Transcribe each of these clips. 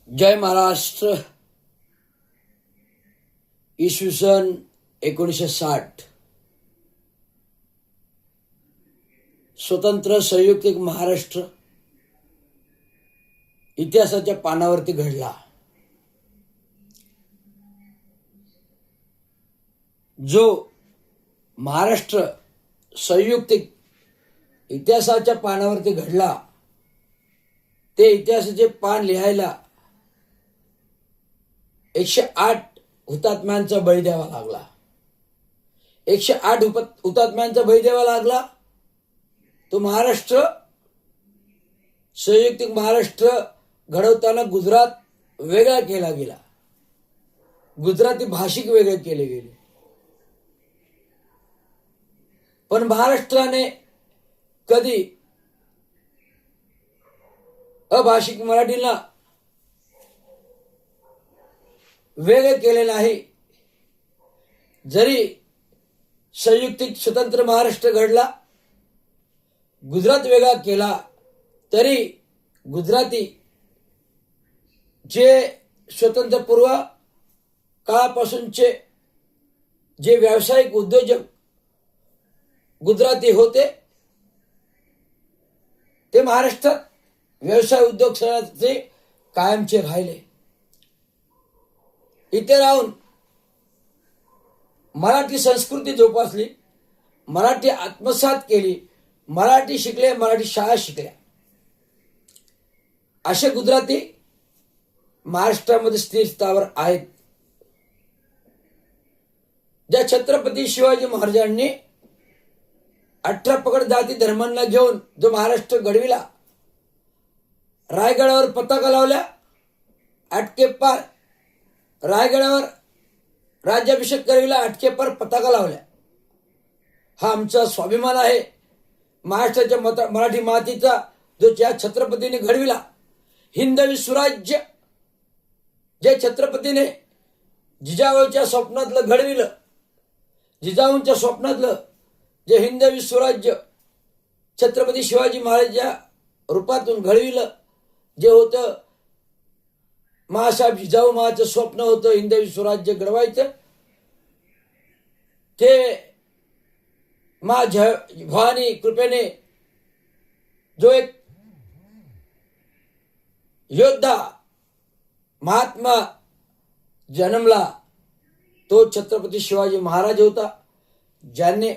जय महाराष्ट्र. इसवी सन 1960 स्वतंत्र संयुक्त महाराष्ट्र इतिहासाच्या पानावरती घडला. जो महाराष्ट्र संयुक्त इतिहासाच्या पानावरती घडला, ते इतिहासाचे पान लिहायला 108 हुतात्म्यांचा बळी द्यावा लागला. 108 हुतात्म्यांचा बळी द्यावा लागला. तो महाराष्ट्र संयुक्त महाराष्ट्र घडवताना गुजरात वेगळा केला गेला. गुजराती भाषिक वेगळे केले गेले. पण महाराष्ट्राने कधी अभाषिक मराठीला वेगळे केले नाही. जरी संयुक्त स्वतंत्र महाराष्ट्र घडला, गुजरात वेगळा केला, तरी गुजराती जे स्वतंत्रपूर्व काळापासूनचे जे व्यावसायिक उद्योजक गुजराती होते, ते महाराष्ट्रात व्यवसाय उद्योग क्षेत्राचे कायमचे राहिले. इथे राहून मराठी संस्कृती जोपासली, मराठी आत्मसात केली, मराठी शिकले, मराठी शाळा शिकल्या. असे गुजराती महाराष्ट्रामध्ये स्थिर स्थावर आहेत. ज्या छत्रपती शिवाजी महाराजांनी 18 पगड जाती धर्मांना घेऊन जो महाराष्ट्र घडविला, रायगडावर पताका लावल्या, अटके पार रायगडावर राज्याभिषेक करविला, अटके पार पताका लावल्या. हा आमचा स्वाभिमान आहे. महाराष्ट्राच्या मराठी मातीचा जो ज्या छत्रपतीने घडविला, हिंदवी स्वराज्य जे छत्रपतीने जिजाऊच्या स्वप्नातलं घडविलं, जिजाऊंच्या स्वप्नातलं जे हिंदवी स्वराज्य छत्रपती शिवाजी महाराजांच्या रूपातून घडविलं, जे होतं महासाहेब जिजाऊ महाचं स्वप्न होतं हिंदवी स्वराज्य घडवायचं, ते भवानी कृपेने जो एक योद्धा महात्मा जन्मला, तो छत्रपती शिवाजी महाराज होता, ज्याने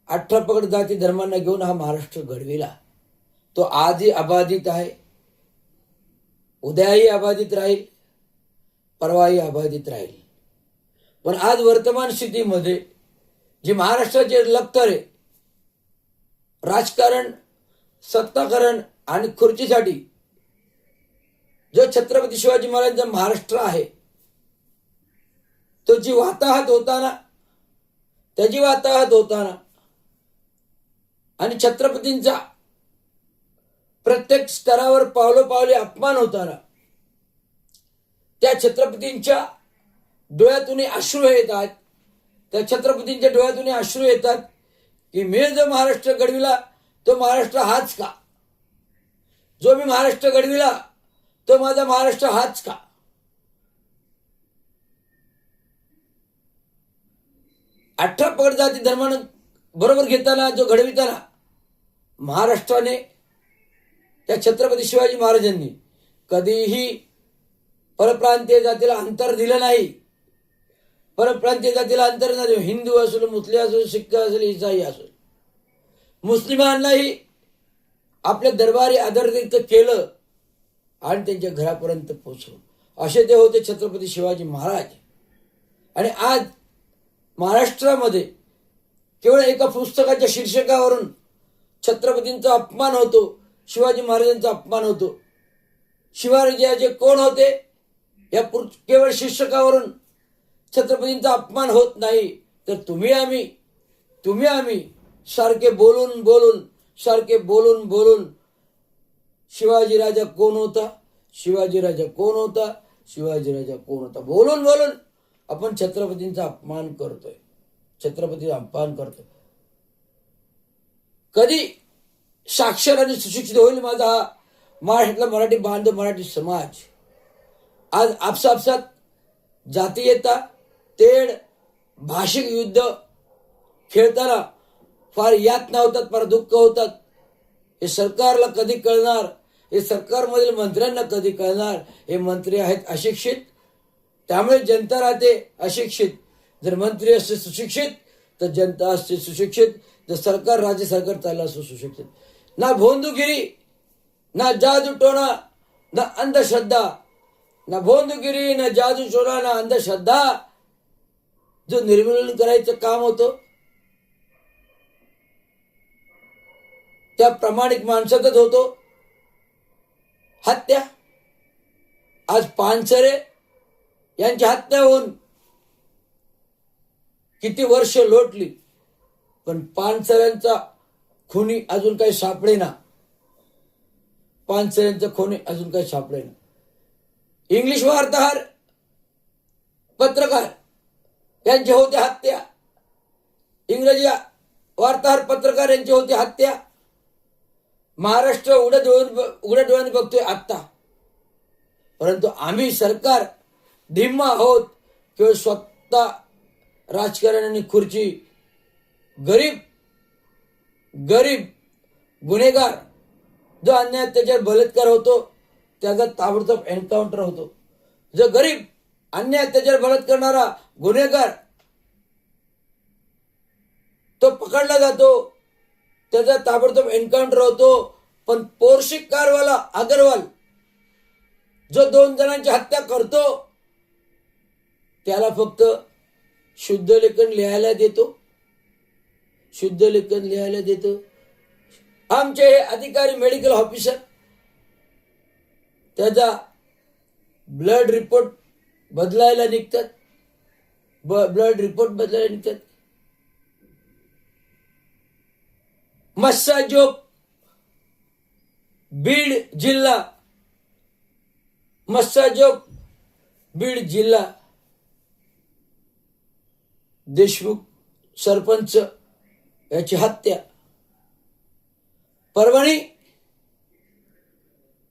18 पगड जाती धर्मांना घेऊन हा महाराष्ट्र घडविला. तो आजही अबाधित आहे, उद्याही अबाधित राहील, परवाही अबाधित राहील. पण आज वर्तमान स्थितीमध्ये जे महाराष्ट्राचे लक्तरे राजकारण, सत्ताकरण आणि खुर्चीसाठी जो छत्रपती शिवाजी महाराजांचा महाराष्ट्र आहे, तो जी वाताहत होताना आणि छत्रपतींचा प्रत्येक स्तरावर पावलोपावली अपमान होताना, त्या छत्रपतींच्या डोळ्यातून अश्रू येतात. त्या छत्रपतींच्या डोळ्यातून अश्रू येतात की मी जो महाराष्ट्र घडविला, तो महाराष्ट्र हाच का? जो मी महाराष्ट्र घडविला, तो माझा महाराष्ट्र हाच का? अठरा पगड जाती धर्मानं बरोबर घेताना, जो घडविताना महाराष्ट्राने, त्या छत्रपती शिवाजी महाराजांनी कधीही परप्रांतीय जातीला अंतर दिलं नाही. परप्रांतीय जातीला अंतर नाही. हिंदू असेल, मुस्लिम असेल, शिख असेल, इसाई असेल, मुस्लिमांनाही आपल्या दरबारी आदरातिथ्य केलं आणि त्यांच्या घरापर्यंत पोहोचवलं. असे ते होते छत्रपती शिवाजी महाराज. आणि आज महाराष्ट्रामध्ये केवळ एका पुस्तकाच्या शीर्षकावरून छत्रपतींचा अपमान होतो, शिवाजी महाराजांचा अपमान होतो. शिवाजीराजे कोण होते या केवळ शीर्षकावरून छत्रपतींचा अपमान होत नाही, तर तुम्ही आम्ही सारखे बोलून शिवाजीराजा कोण होता, बोलून आपण छत्रपतींचा अपमान करतोय. कधी साक्षर आणि सुशिक्षित होईल माझा महाराष्ट्रातला मराठी बांधव, मराठी समाज? आज आपसापसात जातीयता तेढ भाषिक युद्ध खेळताना फार यातना होतात, फार दुःख होतात. हे सरकारला कधी कळणार? हे सरकारमधील मंत्र्यांना कधी कळणार? हे मंत्री आहेत अशिक्षित, त्यामुळे जनता राहते अशिक्षित. जर मंत्री असते सुशिक्षित तर जनता असते सुशिक्षित. जर सरकार राज्य सरकार चाललं असं सुशिक्षित. ना भोंदूगिरी, ना जादू टोना, ना अंधश्रद्धा. ना भोंदूगिरी, ना जादू टोना, ना अंधश्रद्धा. जो निर्मूलन करायचं काम होतं त्या प्रामाणिक माणसातच होतो. हत्या, आज पानसरे यांची हत्या होऊन किती वर्ष लोटली, पण पानसऱ्यांचा खुनी अजून काही सापडेना. पानसऱ्यांचा खुनी अजून काही सापडेना. इंग्लिश वार्ताहर पत्रकार यांची होती हत्या. इंग्रजी वार्ताहर पत्रकार यांची होती हत्या. महाराष्ट्र उघड्या डोळ्याने बघतोय आत्ता. परंतु आम्ही सरकार धिम्मा आहोत. केवळ स्वतः राजकारण आणि खुर्ची. गरीब गुन्हेगार जो अन्याय अत्याचार बलात्कार होतो त्याचा ताबडतोब एन्काउंटर होतो. जो गरीब अन्याय अत्याचार बलात्कार करणारा गुन्हेगार तो पकडला जातो, त्याचा ताबडतोब एन्काउंटर होतो. पण पोर्शिक कारवाला अग्रवाल जो 2 जणांची हत्या करतो त्याला फक्त शुद्ध लेखन लिहायला देतो. शुद्ध लेखन लिहायला देतो. आमचे हे अधिकारी मेडिकल ऑफिसर त्याचा ब्लड रिपोर्ट बदलायला निघतात. ब्लड रिपोर्ट बदलायला निघतात. मस्साजोग बीड जिल्हा, मस्साजोग बीड जिल्हा. देशमुख सरपंच याची हत्या. परभणी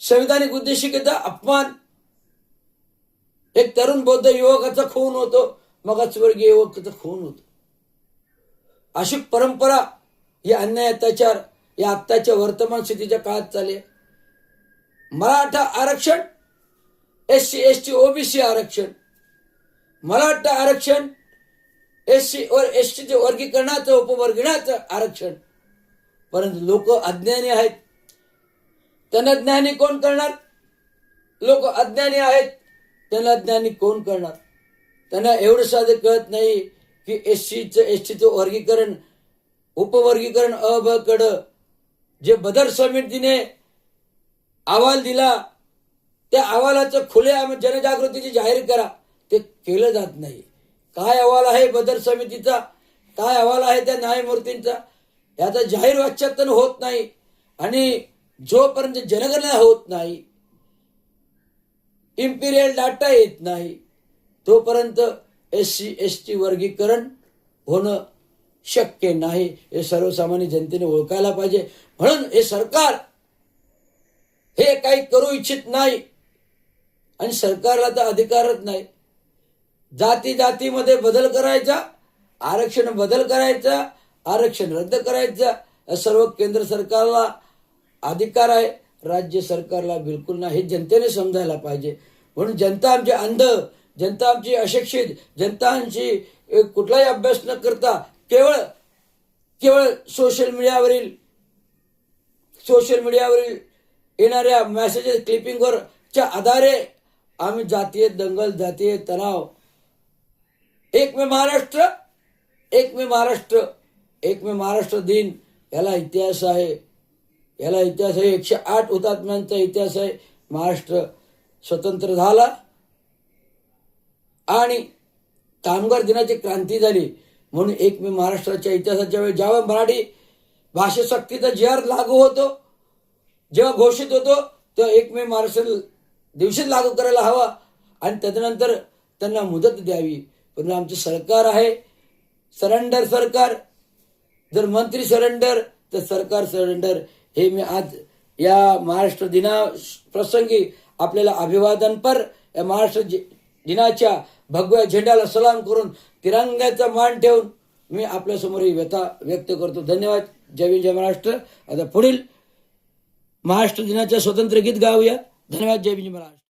संविधानिक उद्देशिकेचा अपमान. एक तरुण बौद्ध युवकाचा खून होतो, मागासवर्गीय युवकाचा खून होतो. अशी परंपरा या अन्याय अत्याचार या आत्ताच्या वर्तमान स्थितीच्या काळात चालले. मराठा आरक्षण, SC ST OBC आरक्षण, मराठा आरक्षण, SC और ST वर्गीकरणाचं उपवर्गीकरणाचं आरक्षण. परंतु लोक अज्ञानी आहेत. त्यांना ज्ञानी कोण करणार? लोक अज्ञानी आहेत, त्यांना ज्ञानी कोण करणार? त्यांना एवढं साधं कळत नाही की SCचं STचं वर्गीकरण उपवर्गीकरण अ ब कड जे बदर समितीने अहवाल दिला त्या अहवालाचं खुलेआम जनजागृतीची जाहीर करा, ते केलं जात नाही. काय अहवाल आहे बदर समितीचा, काय अहवाल आहे त्या न्यायमूर्तींचा, याचा जाहीर वाच्यत्तन होत नाही. आणि जोपर्यंत जनगणना होत नाही, इम्पिरियल डाटा येत नाही, तोपर्यंत SC ST वर्गीकरण होणं शक्य नाही. हे सर्वसामान्य जनतेने ओळखायला पाहिजे. म्हणून हे सरकार हे काही करू इच्छित नाही आणि सरकारला तर अधिकारच नाही. जाती जातीमध्ये बदल करायचा, आरक्षण बदल करायचा, आरक्षण रद्द करायचा, सर्व केंद्र सरकारला अधिकार आहे, राज्य सरकारला बिलकुल नाही. हे जनतेने समजायला पाहिजे. म्हणून जनता आमची अंध, जनता आमची अशिक्षित, जनता आमची कुठलाही अभ्यास न करता केवळ सोशल मीडियावरील येणाऱ्या मेसेजेस क्लिपिंगवरच्या आधारे आम्ही जातीय दंगल, जातीय तणाव, एक मे महाराष्ट्र दिन, याला इतिहास आहे. 108 हुतात्म्यांचा इतिहास आहे. महाराष्ट्र स्वतंत्र झाला आणि कामगार दिनाची क्रांती झाली. म्हणून 1 मे महाराष्ट्राच्या इतिहासाच्या वेळी जेव्हा मराठी भाषासक्तीचा GR लागू होतो, जेव्हा घोषित होतो, तेव्हा 1 मे महाराष्ट्र दिवशीच लागू करायला हवा आणि त्याच्यानंतर त्यांना मुदत द्यावी. पण आमचं सरकार आहे सरेंडर सरकार. जर मंत्री सरेंडर तर सरकार सरेंडर. हे मी आज या महाराष्ट्र दिना प्रसंगी आपल्याला अभिवादनपर या महाराष्ट्र दिनाच्या भगव्या झेंड्याला सलाम करून तिरंग्याचा मान ठेवून मी आपल्यासमोर ही व्यथा व्यक्त करतो. धन्यवाद. जय हिंद जय महाराष्ट्र. आता पुढील महाराष्ट्र दिनाच्या स्वतंत्र गीत गाऊया. धन्यवाद. जय हिंद जय महाराष्ट्र.